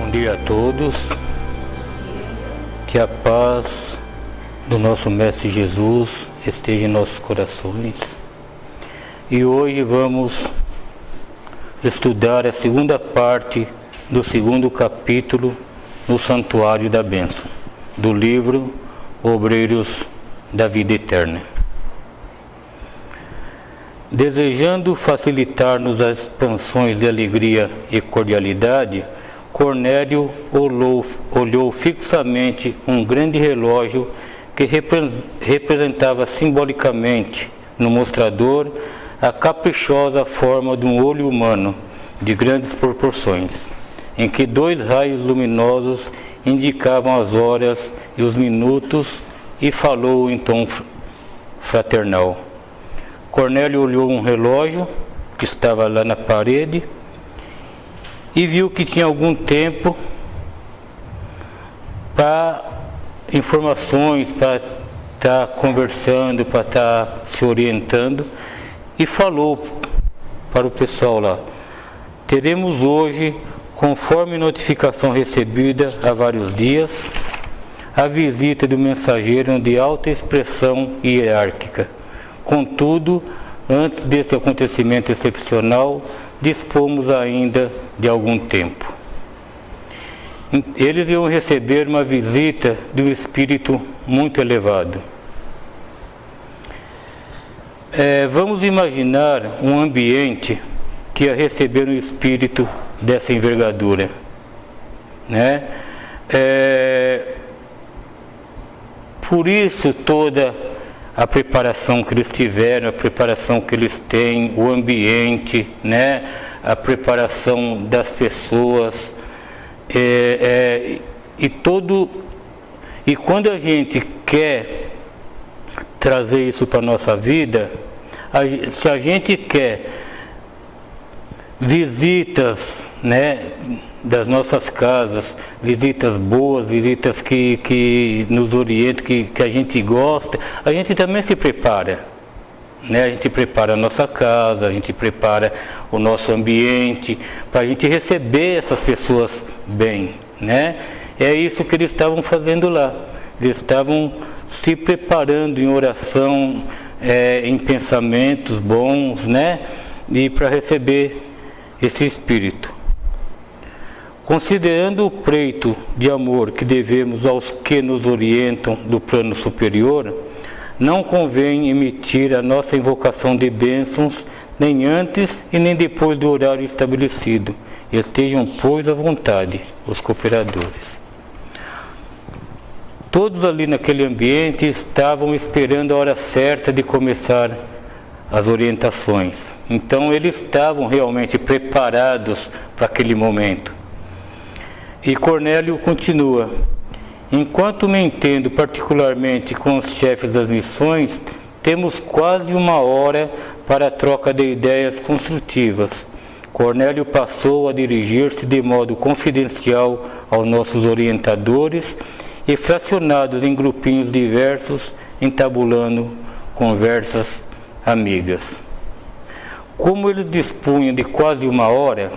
Bom dia a todos, que a paz do nosso Mestre Jesus esteja em nossos corações. E hoje vamos estudar a segunda parte do segundo capítulo no Santuário da Bênção, do livro Obreiros da Vida Eterna. Desejando facilitar-nos as expansões de alegria e cordialidade, Cornélio olhou fixamente um grande relógio que representava simbolicamente no mostrador a caprichosa forma de um olho humano de grandes proporções, em que dois raios luminosos indicavam as horas e os minutos, e falou em tom fraternal. Cornélio olhou um relógio que estava lá na parede e viu que tinha algum tempo para informações, para estar conversando, para estar se orientando, e falou para o pessoal lá: teremos hoje, conforme notificação recebida há vários dias, a visita do mensageiro de alta expressão hierárquica. Contudo, antes desse acontecimento excepcional, dispomos ainda de algum tempo. Eles iam receber uma visita de um espírito muito elevado. Vamos imaginar um ambiente que ia receber um espírito dessa envergadura, né? Por isso toda a preparação que eles tiveram, a preparação que eles têm, o ambiente, né? A preparação das pessoas, e quando a gente quer trazer isso para a nossa vida, se a gente quer visitas, né, das nossas casas, visitas boas, visitas que nos orientam, que a gente gosta, a gente também se prepara, né? A gente prepara a nossa casa, a gente prepara o nosso ambiente para a gente receber essas pessoas bem, né? É isso que eles estavam fazendo lá. Eles estavam se preparando em oração, em pensamentos bons, né? E para receber esse espírito. Considerando o preito de amor que devemos aos que nos orientam do plano superior, não convém emitir a nossa invocação de bênçãos nem antes e nem depois do horário estabelecido. Estejam, pois, à vontade os cooperadores. Todos ali naquele ambiente estavam esperando a hora certa de começar as orientações. Então eles estavam realmente preparados para aquele momento. E Cornélio continua: enquanto me entendo particularmente com os chefes das missões, temos quase uma hora para a troca de ideias construtivas. Cornélio passou a dirigir-se de modo confidencial aos nossos orientadores e fracionados em grupinhos diversos, entabulando conversas amigas. Como eles dispunham de quase uma hora,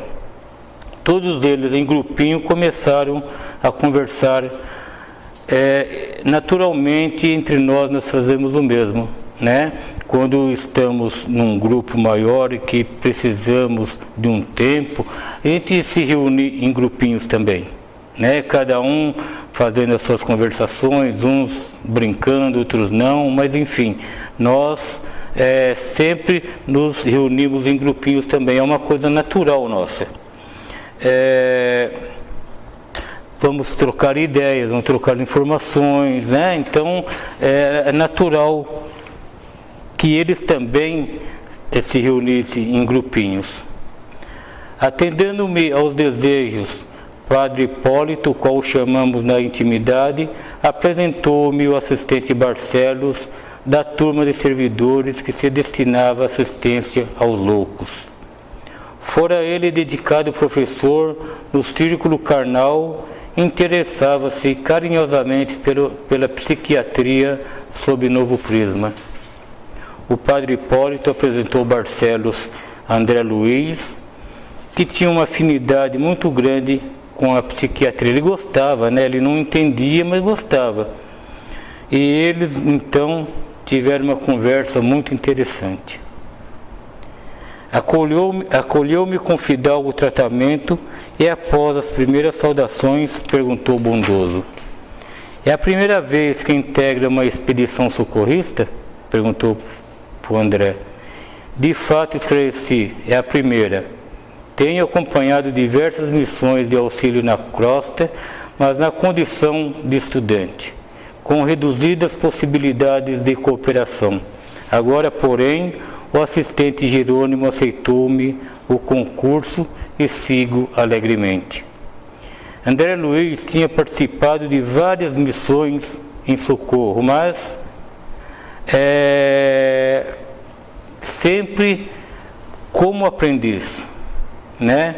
todos eles em grupinho começaram a conversar. Naturalmente, entre nós fazemos o mesmo, né? Quando estamos num grupo maior e que precisamos de um tempo, a gente se reúne em grupinhos também, né? Cada um fazendo as suas conversações, uns brincando, outros não, mas enfim, nós sempre nos reunimos em grupinhos também, é uma coisa natural nossa. Vamos trocar ideias, vamos trocar informações, né? Então é natural que eles também se reunissem em grupinhos. Atendendo-me aos desejos, Padre Hipólito, qual chamamos na intimidade, apresentou-me o assistente Barcelos, da turma de servidores que se destinava à assistência aos loucos. Fora ele dedicado professor no círculo carnal, interessava-se carinhosamente pela psiquiatria sob novo prisma. O padre Hipólito apresentou Barcelos a André Luiz, que tinha uma afinidade muito grande com a psiquiatria. Ele gostava, né? Ele não entendia, mas gostava. E eles, então, tiveram uma conversa muito interessante. Acolheu-me com fidalgo tratamento e, após as primeiras saudações, perguntou bondoso: é a primeira vez que integra uma expedição socorrista? Perguntou para o André. De fato, esclareci, é a primeira. Tenho acompanhado diversas missões de auxílio na crosta, mas na condição de estudante, com reduzidas possibilidades de cooperação. Agora, porém, o assistente Jerônimo aceitou-me o concurso e sigo alegremente. André Luiz tinha participado de várias missões em socorro, mas sempre como aprendiz, né?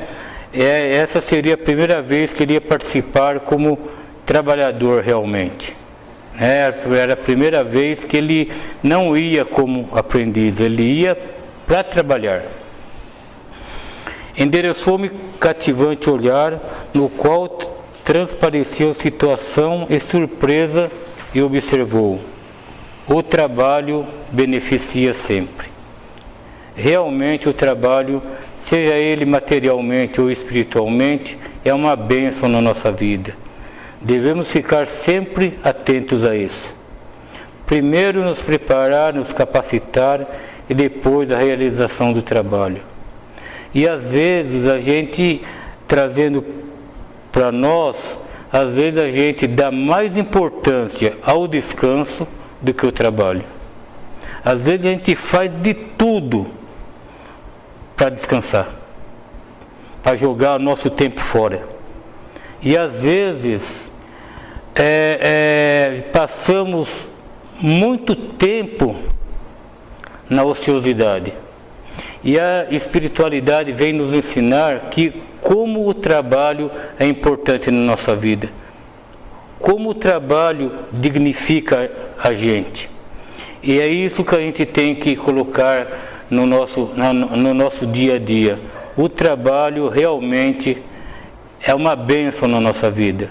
Essa seria a primeira vez que ele ia participar como trabalhador realmente. Era a primeira vez que ele não ia como aprendiz, ele ia para trabalhar. Endereçou-me cativante olhar, no qual transpareceu situação e surpresa, e observou: o trabalho beneficia sempre. Realmente o trabalho, seja ele materialmente ou espiritualmente, é uma bênção na nossa vida. Devemos ficar sempre atentos a isso. Primeiro nos preparar, nos capacitar e depois a realização do trabalho. E às vezes a gente, trazendo para nós, às vezes a gente dá mais importância ao descanso do que ao trabalho. Às vezes a gente faz de tudo para descansar, para jogar o nosso tempo fora. E às vezes passamos muito tempo na ociosidade. E a espiritualidade vem nos ensinar que como o trabalho é importante na nossa vida, como o trabalho dignifica a gente. E é isso que a gente tem que colocar no nosso dia a dia. O trabalho realmente é uma bênção na nossa vida.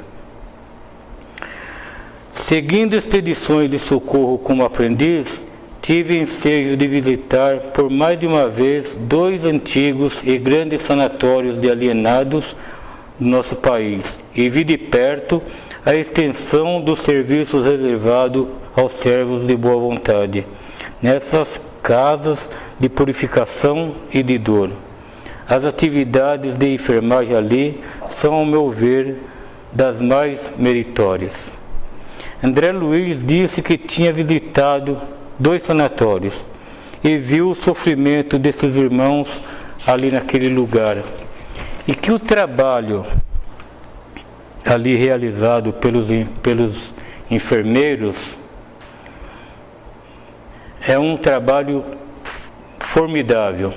Seguindo expedições de socorro como aprendiz, tive ensejo de visitar por mais de uma vez 2 antigos e grandes sanatórios de alienados do nosso país e vi de perto a extensão dos serviços reservados aos servos de boa vontade nessas casas de purificação e de dor. As atividades de enfermagem ali são, ao meu ver, das mais meritórias. André Luiz disse que tinha visitado 2 sanatórios e viu o sofrimento desses irmãos ali naquele lugar, e que o trabalho ali realizado pelos enfermeiros é um trabalho formidável,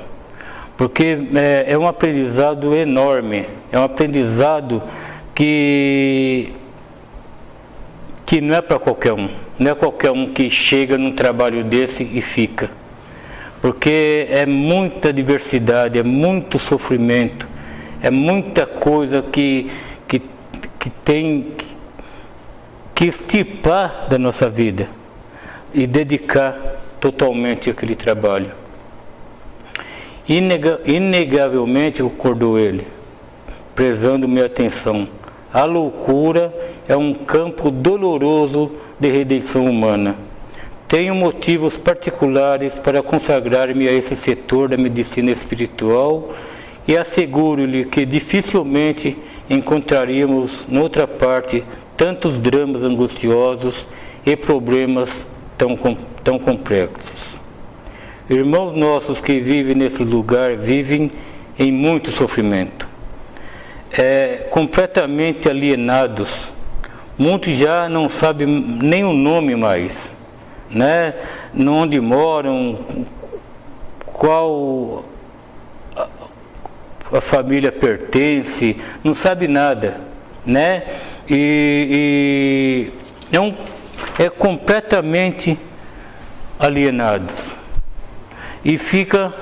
porque é um aprendizado enorme, é um aprendizado que não é para qualquer um, não é qualquer um que chega num trabalho desse e fica, porque é muita diversidade, é muito sofrimento, é muita coisa que tem que extirpar da nossa vida e dedicar totalmente àquele trabalho. Inegavelmente, concordou ele, prezando minha atenção, a loucura é um campo doloroso de redenção humana. Tenho motivos particulares para consagrar-me a esse setor da medicina espiritual e asseguro-lhe que dificilmente encontraríamos noutra parte tantos dramas angustiosos e problemas tão complexos. Irmãos nossos que vivem nesse lugar vivem em muito sofrimento, completamente alienados. Muitos já não sabem nem o nome mais, né? Onde moram, qual a família pertence, não sabe nada, né? E completamente alienados e fica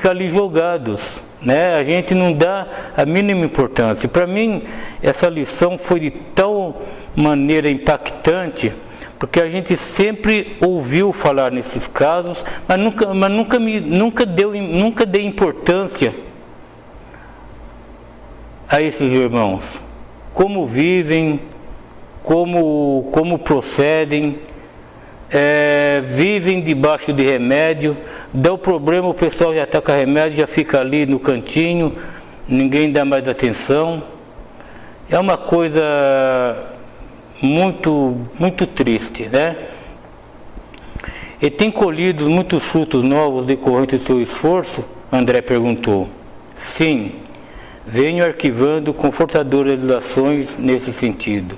ali jogados, né? A gente não dá a mínima importância. Para mim, essa lição foi de tal maneira impactante, porque a gente sempre ouviu falar nesses casos, mas nunca dei importância a esses irmãos. Como vivem, como procedem, vivem debaixo de remédio, dá o problema, o pessoal já está com remédio, já fica ali no cantinho, ninguém dá mais atenção. É uma coisa muito triste, né? E tem colhido muitos frutos novos decorrente do seu esforço? André perguntou. Sim, venho arquivando confortadoras ações nesse sentido,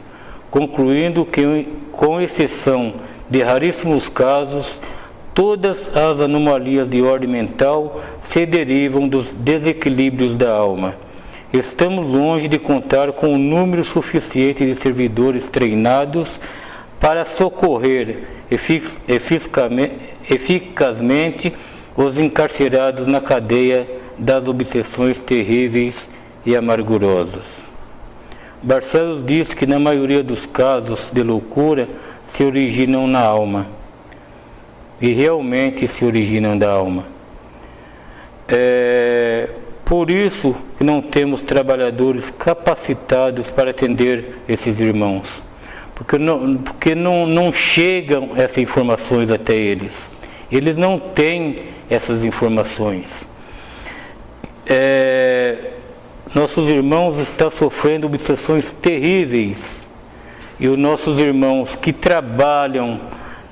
concluindo que, com exceção de raríssimos casos, todas as anomalias de ordem mental se derivam dos desequilíbrios da alma. Estamos longe de contar com um número suficiente de servidores treinados para socorrer eficazmente os encarcerados na cadeia das obsessões terríveis e amargurosas. Barcelos diz que na maioria dos casos de loucura se originam na alma, e realmente se originam da alma. Por isso que não temos trabalhadores capacitados para atender esses irmãos, porque não chegam essas informações até eles. Eles não têm essas informações. Nossos irmãos estão sofrendo obsessões terríveis, e os nossos irmãos que trabalham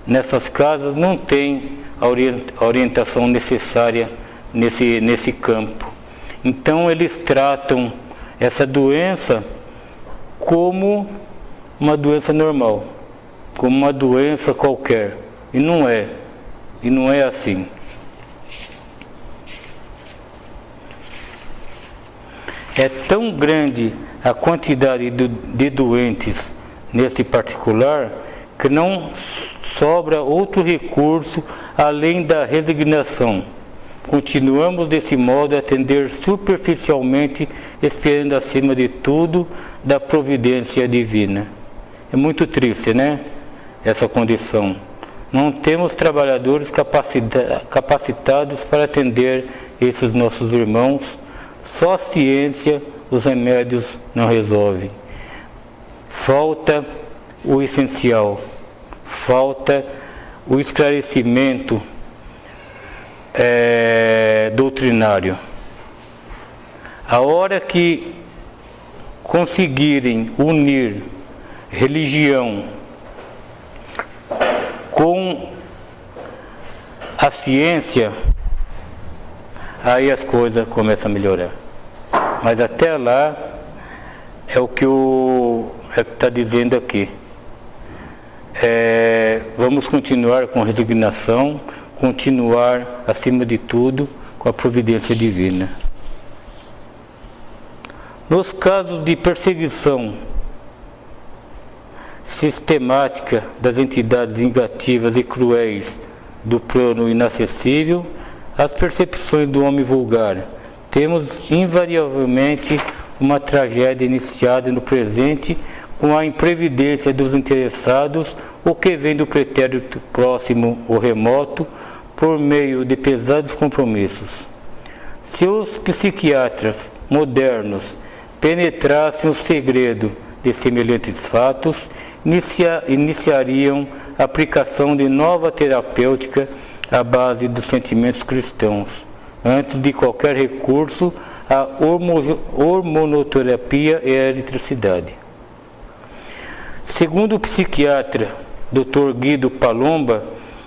nessas casas não têm a orientação necessária nesse campo. Então eles tratam essa doença como uma doença normal, como uma doença qualquer, e não é assim. É tão grande a quantidade de doentes nesse particular que não sobra outro recurso além da resignação. Continuamos desse modo a atender superficialmente, esperando acima de tudo da providência divina. É muito triste, né? Essa condição. Não temos trabalhadores capacitados para atender esses nossos irmãos. Só a ciência, os remédios não resolvem. Falta o essencial, falta o esclarecimento doutrinário. A hora que conseguirem unir religião com a ciência, aí as coisas começam a melhorar. Mas até lá é o que está dizendo aqui. Vamos continuar com resignação, continuar acima de tudo com a providência divina. Nos casos de perseguição sistemática das entidades vingativas e cruéis do plano inacessível, as percepções do homem vulgar, temos invariavelmente uma tragédia iniciada no presente com a imprevidência dos interessados, o que vem do pretérito próximo ou remoto, por meio de pesados compromissos. Se os psiquiatras modernos penetrassem o segredo de semelhantes fatos, iniciariam a aplicação de nova terapêutica à base dos sentimentos cristãos, antes de qualquer recurso à hormonoterapia e à eletricidade. Segundo o psiquiatra Dr. Guido Palomba,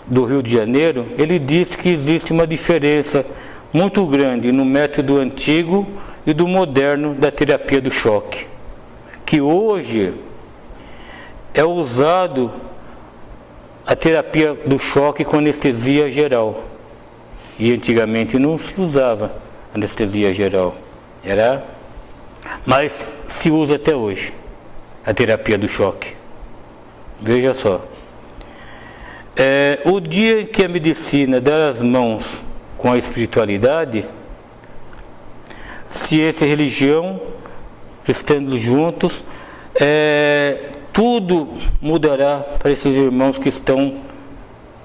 do Rio de Janeiro, ele disse que existe uma diferença muito grande no método antigo e do moderno da terapia do choque, que hoje é usado a terapia do choque com anestesia geral, e antigamente não se usava anestesia geral, mas se usa até hoje a terapia do choque. Veja só, o dia em que a medicina der as mãos com a espiritualidade, ciência e religião, estando juntos, tudo mudará para esses irmãos que estão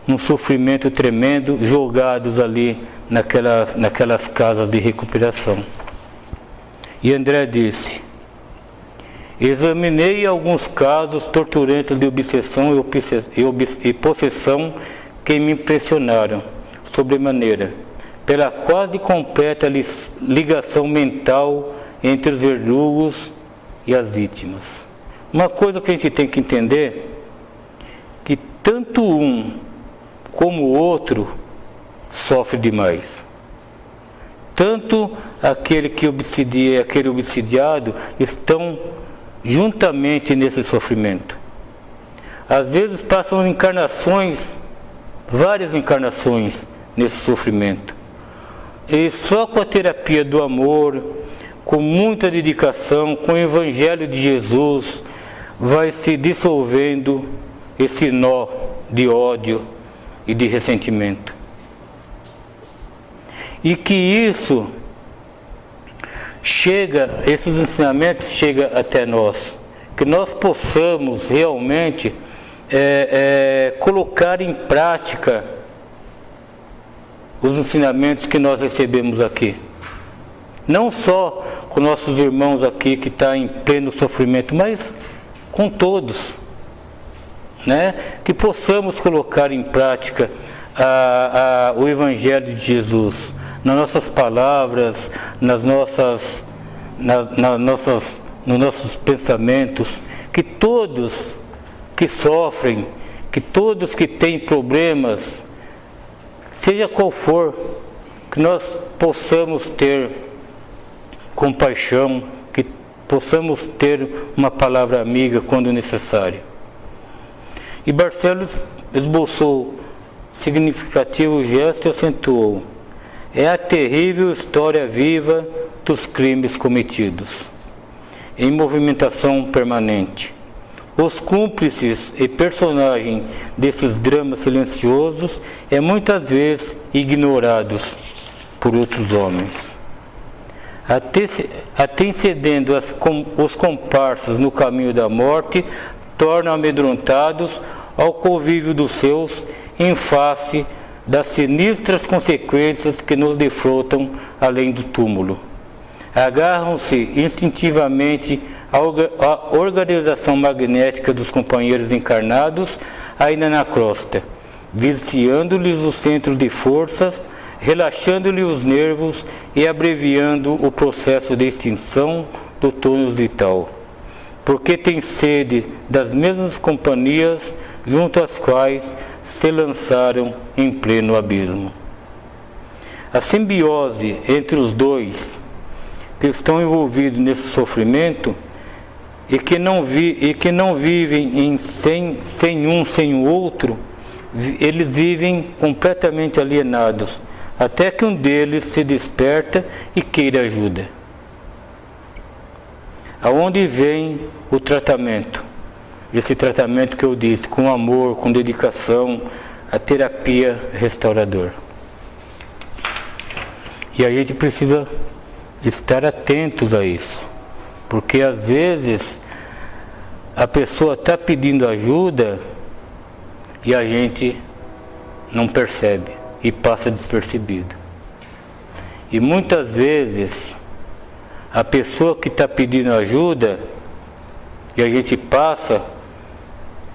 num sofrimento tremendo, jogados ali naquelas casas de recuperação. E André disse: examinei alguns casos torturantes de obsessão e possessão que me impressionaram sobremaneira, pela quase completa ligação mental entre os verdugos e as vítimas. Uma coisa que a gente tem que entender, que tanto um como o outro sofre demais. Tanto aquele que obsidia e aquele obsidiado estão juntamente nesse sofrimento. Às vezes passam encarnações, várias encarnações nesse sofrimento. E só com a terapia do amor, com muita dedicação, com o Evangelho de Jesus, vai se dissolvendo esse nó de ódio e de ressentimento. E que isso esses ensinamentos chegam até nós, que nós possamos realmente colocar em prática os ensinamentos que nós recebemos aqui. Não só com nossos irmãos aqui que estão em pleno sofrimento, mas com todos, né? Que possamos colocar em prática o Evangelho de Jesus nas nossas palavras, nos nossos pensamentos, que todos que sofrem, que todos que têm problemas, seja qual for, que nós possamos ter compaixão, que possamos ter uma palavra amiga quando necessário. E Barcelos esboçou significativo gesto e acentuou: é a terrível história viva dos crimes cometidos, em movimentação permanente. Os cúmplices e personagens desses dramas silenciosos muitas vezes ignorados por outros homens. Até cedendo os comparsas no caminho da morte, tornam amedrontados ao convívio dos seus em face das sinistras consequências que nos defrontam além do túmulo. Agarram-se instintivamente à organização magnética dos companheiros encarnados ainda na crosta, viciando-lhes os centros de forças, relaxando-lhe os nervos e abreviando o processo de extinção do tônus vital, porque tem sede das mesmas companhias junto às quais se lançaram em pleno abismo. A simbiose entre os dois que estão envolvidos nesse sofrimento e que não vivem sem o outro, eles vivem completamente alienados, até que um deles se desperta e queira ajuda. Aonde vem o tratamento? Esse tratamento que eu disse, com amor, com dedicação, a terapia restauradora. E a gente precisa estar atentos a isso, porque às vezes a pessoa está pedindo ajuda e a gente não percebe e passa despercebido. E muitas vezes a pessoa que está pedindo ajuda e a gente passa,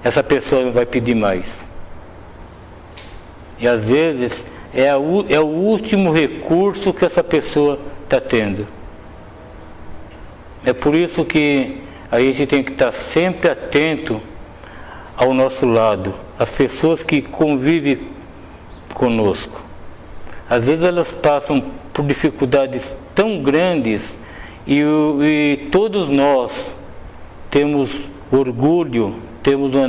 essa pessoa não vai pedir mais. E às vezes é o último recurso que essa pessoa está tendo. É por isso que a gente tem que estar sempre atento ao nosso lado, as pessoas que convivem conosco. Às vezes elas passam por dificuldades tão grandes e todos nós temos orgulho, temos o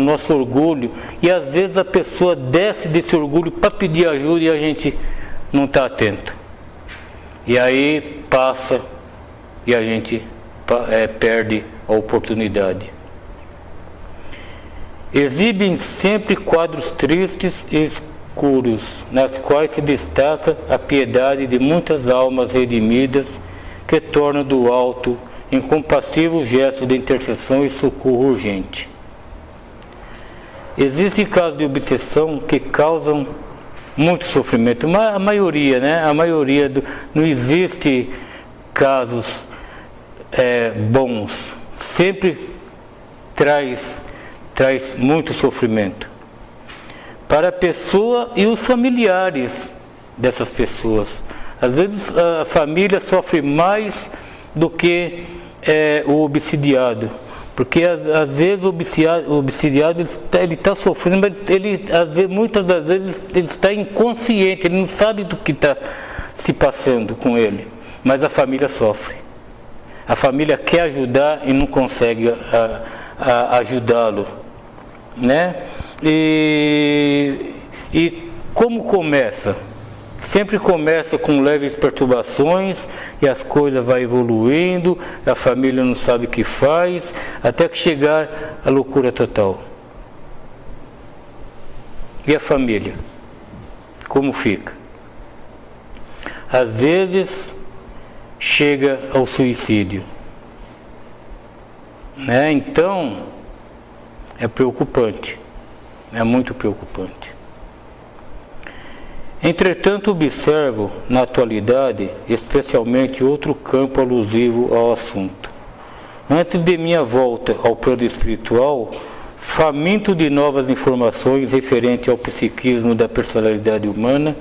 nosso orgulho, e às vezes a pessoa desce desse orgulho para pedir ajuda e a gente não está atento. E aí passa e a gente perde a oportunidade. Exibem sempre quadros tristes escuros, nas quais se destaca a piedade de muitas almas redimidas, que tornam do alto incompassível gesto de intercessão e socorro urgente. Existem casos de obsessão que causam muito sofrimento, a maioria, né? Não existe casos bons, sempre traz muito sofrimento para a pessoa e os familiares dessas pessoas. Às vezes a família sofre mais do que o obsidiado, porque às vezes o obsidiado ele está sofrendo, mas muitas das vezes ele está inconsciente, ele não sabe do que está se passando com ele, mas a família sofre. A família quer ajudar e não consegue ajudá-lo, né? E como começa? Sempre começa com leves perturbações e as coisas vão evoluindo, a família não sabe o que faz, até que chegar a loucura total. E a família? Como fica? Às vezes chega ao suicídio, né? Então é preocupante, é muito preocupante. Entretanto, observo na atualidade, especialmente outro campo alusivo ao assunto. Antes de minha volta ao plano espiritual, faminto de novas informações referentes ao psiquismo da personalidade humana,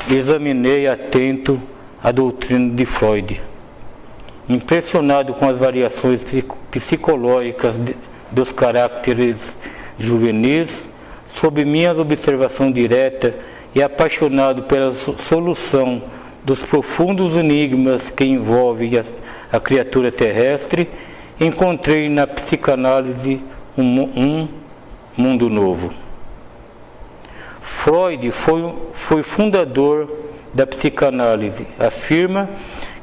examinei atento a doutrina de Freud. Impressionado com as variações psicológicas dos caracteres juvenis, sob minha observação direta e apaixonado pela solução dos profundos enigmas que envolvem a criatura terrestre, encontrei na psicanálise um mundo novo. Freud foi fundador da psicanálise. Afirma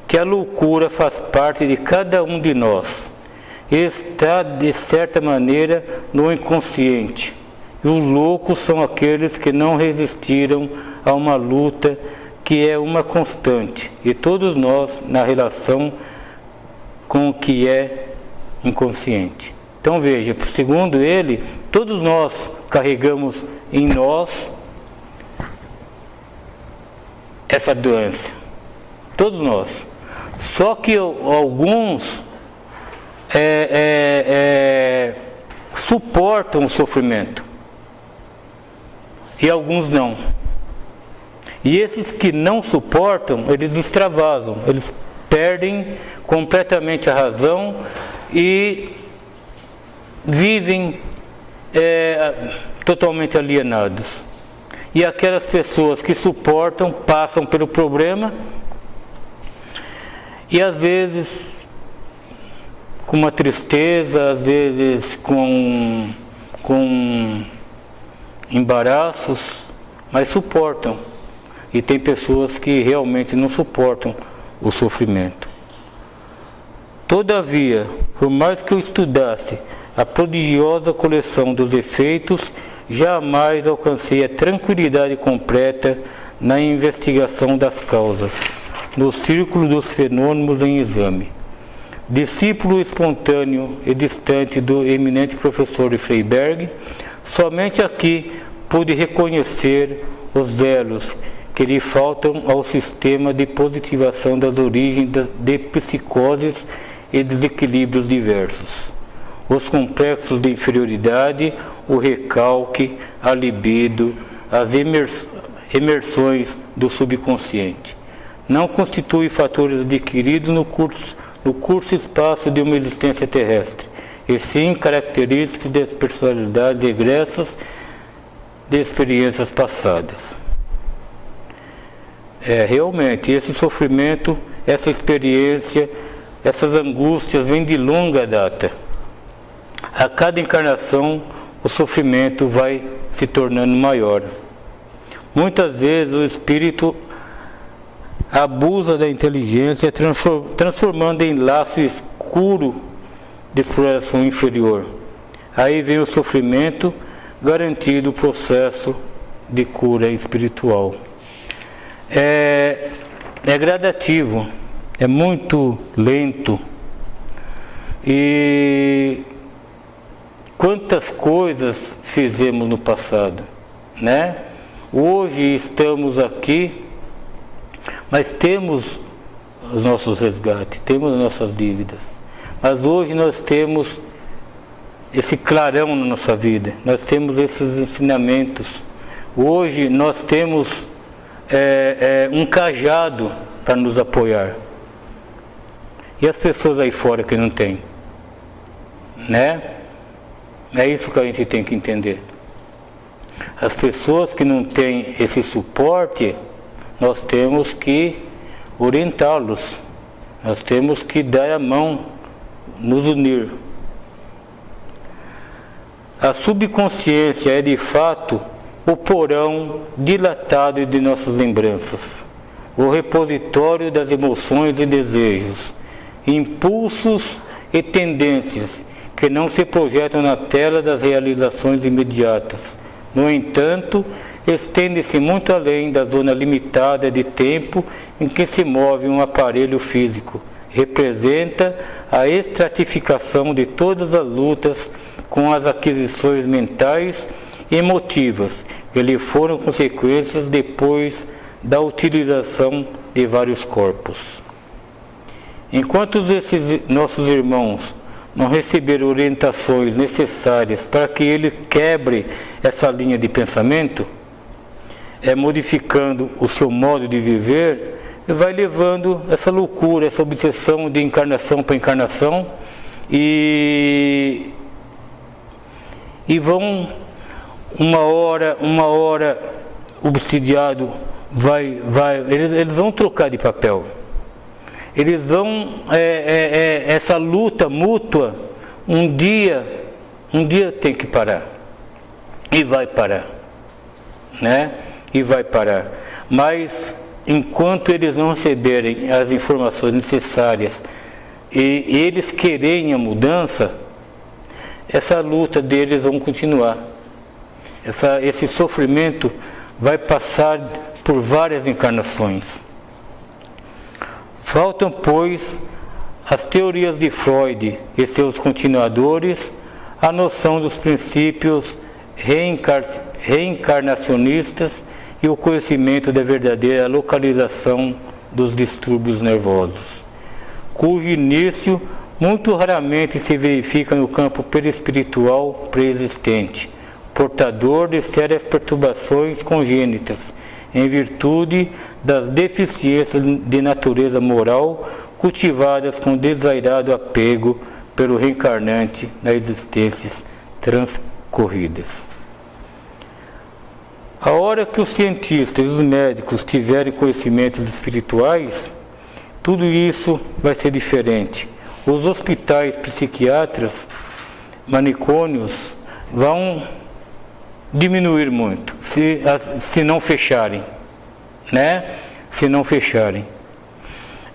que a loucura faz parte de cada um de nós e está, de certa maneira, no inconsciente. E os loucos são aqueles que não resistiram a uma luta que é uma constante, e todos nós na relação com o que é inconsciente. Então veja, segundo ele, todos nós carregamos em nós essa doença, todos nós. Só que alguns suportam o sofrimento e alguns não. E esses que não suportam, eles extravasam, eles perdem completamente a razão e vivem totalmente alienados. E aquelas pessoas que suportam, passam pelo problema e às vezes com uma tristeza, às vezes com embaraços, mas suportam. E tem pessoas que realmente não suportam o sofrimento. Todavia, por mais que eu estudasse a prodigiosa coleção dos efeitos, jamais alcancei a tranquilidade completa na investigação das causas, no círculo dos fenômenos em exame. Discípulo espontâneo e distante do eminente professor Freiberg, somente aqui pude reconhecer os elos que lhe faltam ao sistema de positivação das origens de psicoses e desequilíbrios diversos. Os complexos de inferioridade, o recalque, a libido, as imersões do subconsciente. Não constituem fatores adquiridos no curto espaço de uma existência terrestre, e sim características das personalidades regressas de experiências passadas. Realmente, esse sofrimento, essa experiência, essas angústias vêm de longa data. A cada encarnação, o sofrimento vai se tornando maior. Muitas vezes o espírito abusa da inteligência, transformando em laço escuro de exploração inferior. Aí vem o sofrimento, garantido o processo de cura espiritual. É gradativo, é muito lento. E quantas coisas fizemos no passado, né? Hoje estamos aqui, mas temos os nossos resgates, temos as nossas dívidas. Mas hoje nós temos esse clarão na nossa vida, nós temos esses ensinamentos. Hoje nós temos um cajado para nos apoiar. E as pessoas aí fora que não têm, né? É isso que a gente tem que entender. As pessoas que não têm esse suporte, nós temos que orientá-los, nós temos que dar a mão, nos unir. A subconsciência é de fato o porão dilatado de nossas lembranças, o repositório das emoções e desejos, impulsos e tendências que não se projetam na tela das realizações imediatas. No entanto, estende-se muito além da zona limitada de tempo em que se move um aparelho físico. Representa a estratificação de todas as lutas com as aquisições mentais e emotivas que lhe foram consequências depois da utilização de vários corpos. Enquanto esses nossos irmãos não receberam orientações necessárias para que ele quebre essa linha de pensamento, modificando o seu modo de viver, vai levando essa loucura, essa obsessão de encarnação para encarnação, e vão uma hora obsidiado, eles vão trocar de papel. Eles vão, essa luta mútua, um dia tem que parar. E vai parar, né? E vai parar. Mas, enquanto eles não receberem as informações necessárias e eles querem a mudança, essa luta deles vão continuar. Esse sofrimento vai passar por várias encarnações. Faltam, pois, as teorias de Freud e seus continuadores, a noção dos princípios reencarnacionistas e o conhecimento da verdadeira localização dos distúrbios nervosos, cujo início muito raramente se verifica no campo perispiritual pré-existente, portador de sérias perturbações congênitas, em virtude das deficiências de natureza moral cultivadas com desairado apego pelo reencarnante nas existências transcorridas. A hora que os cientistas e os médicos tiverem conhecimentos espirituais, tudo isso vai ser diferente. Os hospitais psiquiátricos, manicômios, vão diminuir muito, se não fecharem, né? Se não fecharem.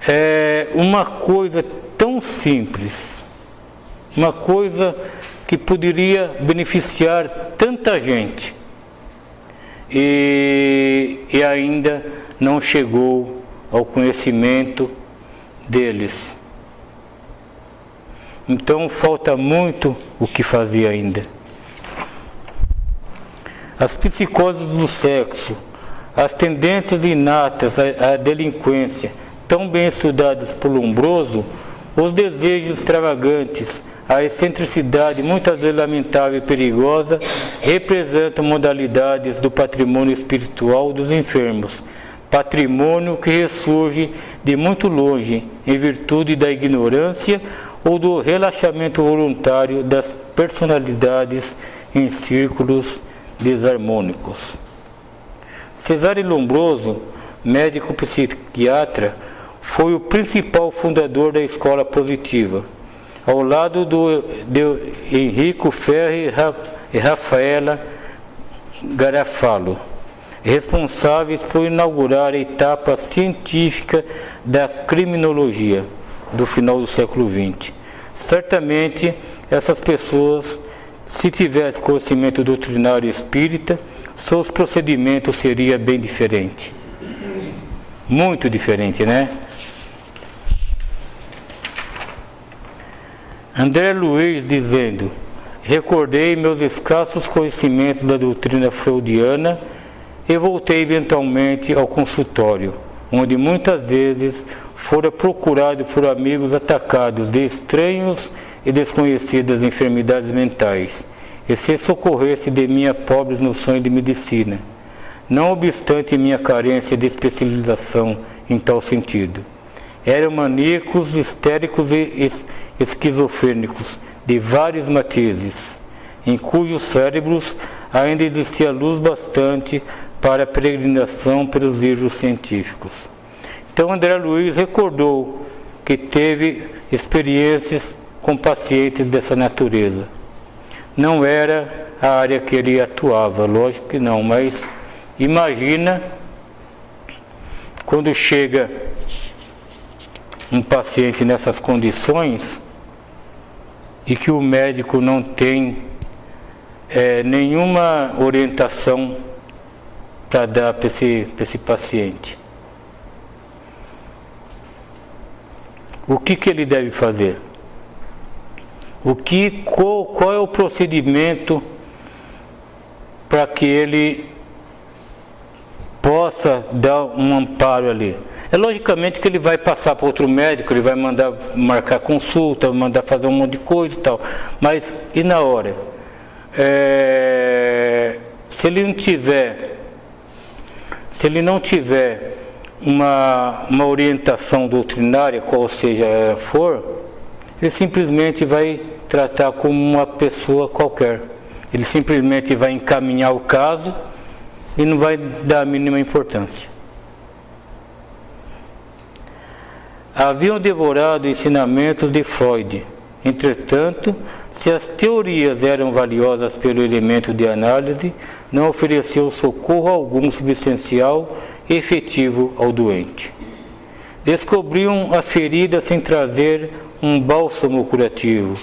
É uma coisa tão simples, uma coisa que poderia beneficiar tanta gente, e ainda não chegou ao conhecimento deles. Então falta muito o que fazer ainda. As psicoses do sexo, as tendências inatas à delinquência, tão bem estudadas por Lombroso, os desejos extravagantes, a excentricidade, muitas vezes lamentável e perigosa, representam modalidades do patrimônio espiritual dos enfermos, patrimônio que ressurge de muito longe, em virtude da ignorância ou do relaxamento voluntário das personalidades em círculos desarmônicos. Cesare Lombroso, médico psiquiatra, foi o principal fundador da escola positiva, ao lado de Enrico Ferri e Rafaela Garofalo, responsáveis por inaugurar a etapa científica da criminologia do final do século XX. Certamente, essas pessoas Se tivesse conhecimento doutrinário espírita, seus procedimentos seriam bem diferentes. Muito diferente, né? André Luiz dizendo: recordei meus escassos conhecimentos da doutrina freudiana e voltei mentalmente ao consultório, onde muitas vezes fora procurado por amigos atacados de estranhos e desconhecidas enfermidades mentais, e se socorresse de minhas pobres noções de medicina, não obstante minha carência de especialização em tal sentido. Eram maníacos, histéricos e esquizofrênicos de vários matizes, em cujos cérebros ainda existia luz bastante para a peregrinação pelos livros científicos. Então André Luiz recordou que teve experiências com pacientes dessa natureza. Não era a área que ele atuava, lógico que não, mas imagina quando chega um paciente nessas condições e que o médico não tem nenhuma orientação para dar para esse paciente. O que ele deve fazer? Qual é o procedimento para que ele possa dar um amparo ali? É logicamente que ele vai passar para outro médico, ele vai mandar marcar consulta, mandar fazer um monte de coisa e tal. Mas e na hora? Se ele não tiver uma orientação doutrinária, qual seja for, ele simplesmente vai tratar como uma pessoa qualquer. Ele simplesmente vai encaminhar o caso e não vai dar a mínima importância. Haviam devorado ensinamentos de Freud. Entretanto, se as teorias eram valiosas pelo elemento de análise, não ofereceu socorro algum substancial e efetivo ao doente. Descobriam a ferida sem trazer um bálsamo curativo.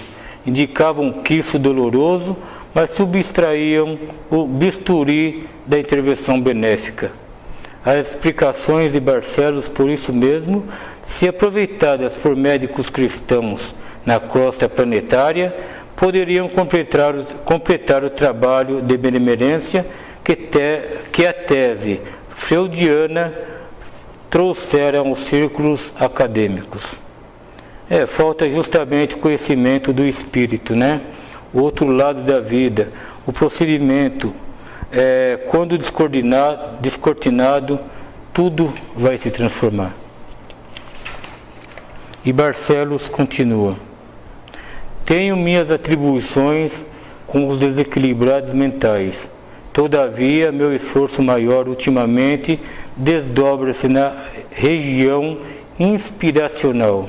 Indicavam um quisto doloroso, mas subtraíam o bisturi da intervenção benéfica. As explicações de Barcelos, por isso mesmo, se aproveitadas por médicos cristãos na crosta planetária, poderiam completar o trabalho de benemerência que a tese freudiana trouxera aos círculos acadêmicos. Falta justamente o conhecimento do espírito, né? O outro lado da vida, o procedimento, quando descortinado, tudo vai se transformar. E Barcelos continua: tenho minhas atribuições com os desequilibrados mentais. Todavia, meu esforço maior ultimamente desdobra-se na região inspiracional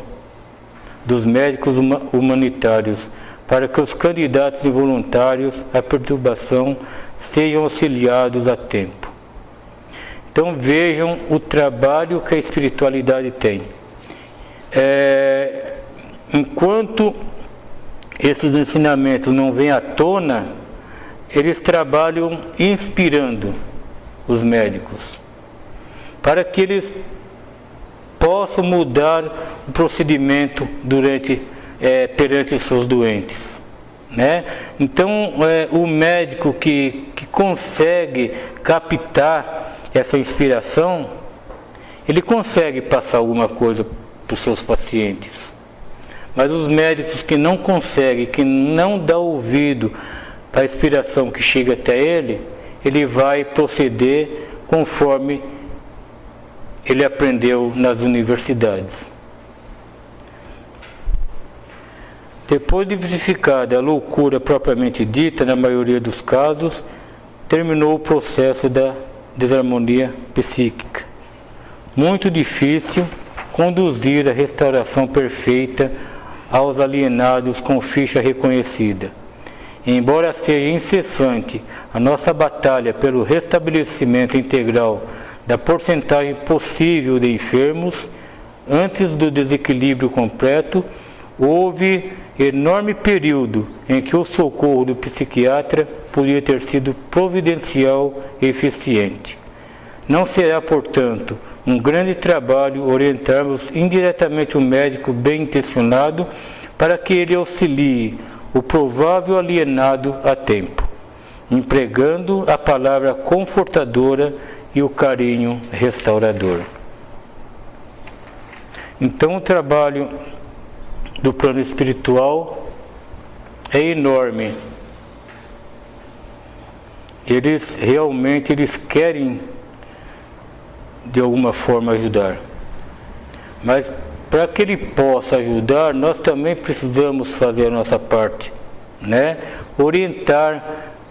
dos médicos humanitários, para que os candidatos e voluntários à perturbação sejam auxiliados a tempo. Então vejam o trabalho que a espiritualidade tem. Enquanto esses ensinamentos não vêm à tona, eles trabalham inspirando os médicos, para que eles possam mudar o procedimento perante os seus doentes, né? Então, o médico que consegue captar essa inspiração, ele consegue passar alguma coisa para os seus pacientes. Mas os médicos que não conseguem, que não dão ouvido para a inspiração que chega até ele, ele vai proceder conforme ele aprendeu nas universidades. Depois de verificada a loucura propriamente dita, na maioria dos casos, terminou o processo da desarmonia psíquica. Muito difícil conduzir a restauração perfeita aos alienados com ficha reconhecida. Embora seja incessante a nossa batalha pelo restabelecimento integral da porcentagem possível de enfermos, antes do desequilíbrio completo, houve enorme período em que o socorro do psiquiatra podia ter sido providencial e eficiente. Não será, portanto, um grande trabalho orientarmos indiretamente o médico bem-intencionado para que ele auxilie o provável alienado a tempo, empregando a palavra confortadora e o carinho restaurador. Então, o trabalho do plano espiritual é enorme. Eles realmente querem de alguma forma ajudar, mas para que ele possa ajudar, nós também precisamos fazer a nossa parte, né? Orientar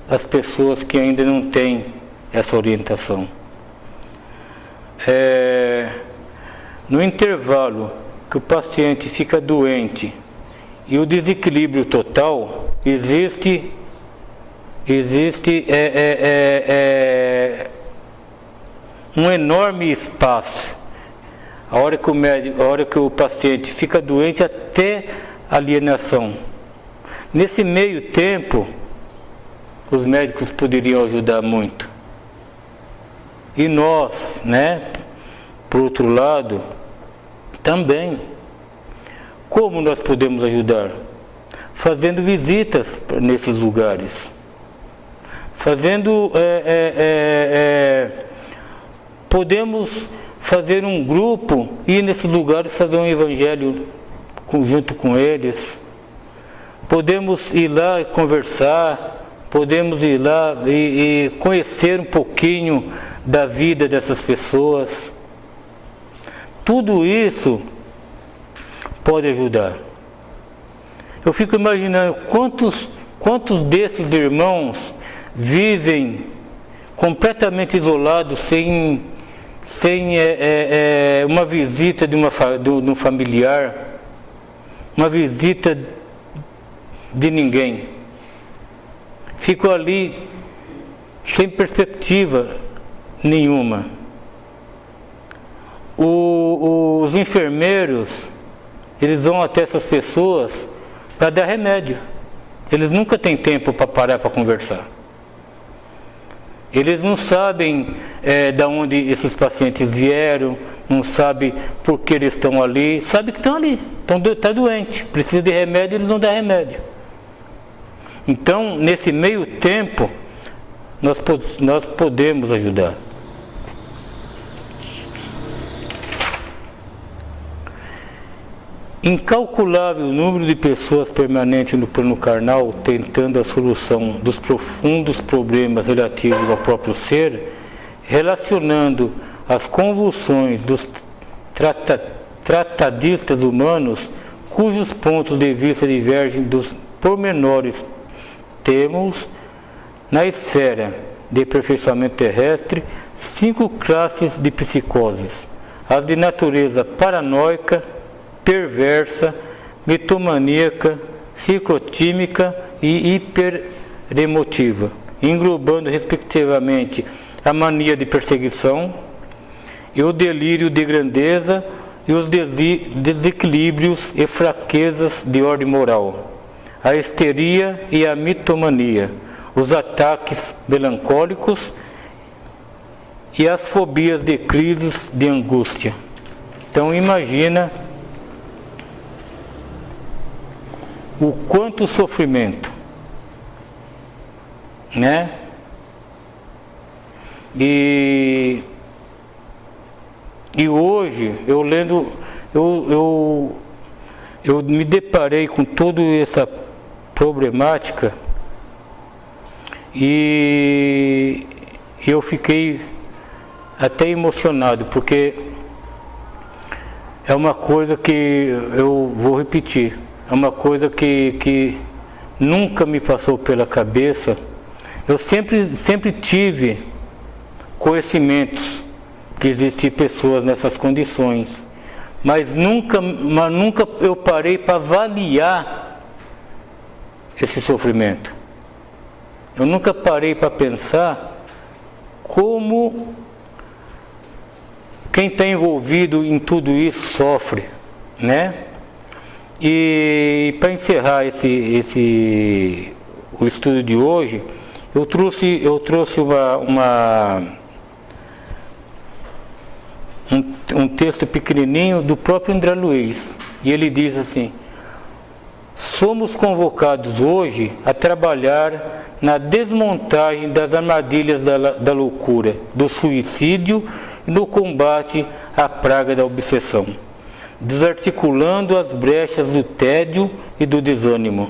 as pessoas que ainda não têm essa orientação. No intervalo que o paciente fica doente e o desequilíbrio total, existe um enorme espaço, a hora que o paciente fica doente até alienação. Nesse meio tempo, os médicos poderiam ajudar muito. E nós, né, por outro lado, também. Como nós podemos ajudar? Fazendo visitas nesses lugares. Podemos fazer um grupo, ir nesses lugares fazer um evangelho junto com eles. Podemos ir lá e conversar, podemos ir lá e conhecer um pouquinho da vida dessas pessoas. Tudo isso pode ajudar. Eu fico imaginando quantos desses irmãos vivem completamente isolados, sem uma visita de um familiar, uma visita de ninguém. Ficam ali sem perspectiva nenhuma. Os enfermeiros, eles vão até essas pessoas para dar remédio. Eles nunca têm tempo para parar para conversar. Eles não sabem de onde esses pacientes vieram, não sabem por que eles estão ali, sabem que estão ali, está doente, precisa de remédio, eles vão dar remédio. Então, nesse meio tempo, nós podemos ajudar. Incalculável número de pessoas permanentes no plano carnal tentando a solução dos profundos problemas relativos ao próprio ser, relacionando as convulsões dos tratadistas humanos, cujos pontos de vista divergem dos pormenores. Temos, na esfera de aperfeiçoamento terrestre, 5 classes de psicoses: as de natureza paranoica, perversa, mitomaníaca, ciclotímica e hiperemotiva, englobando respectivamente a mania de perseguição e o delírio de grandeza e os desequilíbrios e fraquezas de ordem moral, a histeria e a mitomania, os ataques melancólicos e as fobias de crises de angústia. Então imagina o quanto sofrimento, né? E hoje, eu me deparei com toda essa problemática e eu fiquei até emocionado, porque é uma coisa que eu vou repetir. É uma coisa que nunca me passou pela cabeça. Eu sempre tive conhecimentos que existem pessoas nessas condições, mas nunca eu parei para avaliar esse sofrimento. Eu nunca parei para pensar como quem está envolvido em tudo isso sofre, né? E para encerrar o estudo de hoje, eu trouxe um texto pequenininho do próprio André Luiz, e ele diz assim: somos convocados hoje a trabalhar na desmontagem das armadilhas da loucura, do suicídio e no combate à praga da obsessão, desarticulando as brechas do tédio e do desânimo,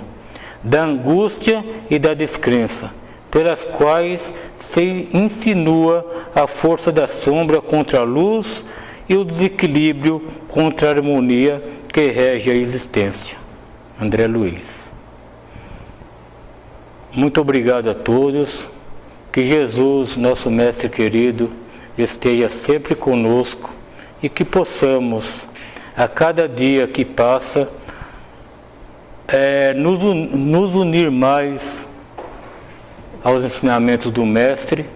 da angústia e da descrença, pelas quais se insinua a força da sombra contra a luz e o desequilíbrio contra a harmonia que rege a existência. André Luiz. Muito obrigado a todos. Que Jesus, nosso Mestre querido, esteja sempre conosco e que possamos, a cada dia que passa, nos unir mais aos ensinamentos do Mestre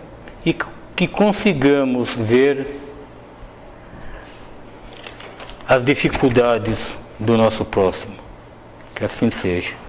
e que consigamos ver as dificuldades do nosso próximo. Que assim seja.